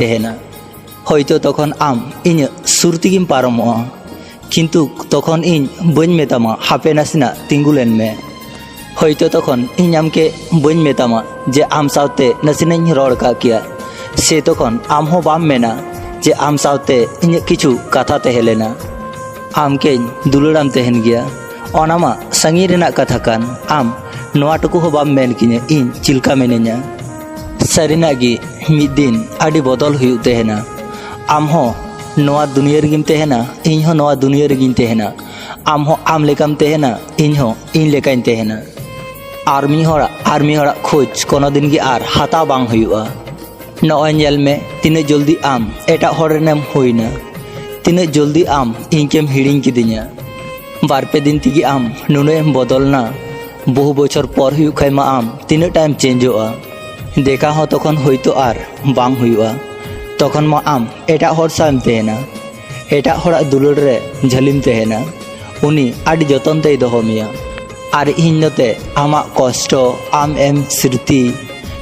तहना हयतो तखन आम इᱧ सुर तेगिम पारमोगा किन्तु तखन इᱧ बइन मेतामा हापे नासेना तिंगुलेन मे हयतो तखन इᱧ आमके बइन मेतामा जे आम सावते नासेनाኝ रड़ का किया से तखन आम हो बाम मेना जे आम सावते इᱧ किछु कथा तहेलेना आमके दुलड़ाम तहन गया ओनामा संगी रेना कथा कान आम नोआ टुकु हो बाम मेन किने इᱧ चिलका मेने냐 सारिनागी मिद दिन आडी बदल हुयु तहना आम हो नोआ दुनिया रेगिम तहना इñ हो नोआ दुनिया रेगिम तहना आम हो आम लेकाम तहना इñ हो इñ लेकाइन तहना आर्मी हड़ा खोज कोनो दिन गी आर हाता बांग हुयुआ नॉय नेल में तिने जल्दी आम एटा हॉरेनेम होइना तिने जल्दी आम इनकेम हिड़िंग किदि냐 बारपे दिन तिगी आम नुनेम बदलना बहु बछर पर हुयु खाइमा आम तिने टाइम चेंजोआ देखा हो तखन होइतो आर बांग हुयुआ तखन मा आम एटा हर साम तहना एटा हड़ा दुलड़ रे झलिम तहना उनी आडी जतन तेई दोहो मिया आर इñ नते आमा कष्ट आम एम स्मृति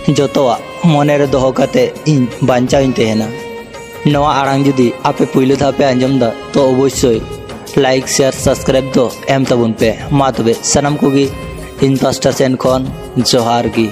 जतवा मने रे दोहो काते इñ बांचाइñ तहना नवा आड़ांग जुदी आपे पुइलो धापे आंजमदा तो अवश्य लाइक शेयर सब्सक्राइब दो एम तबुन पे मा तबे सनाम कोगी इन पास्टा सेन खन जोहार गी।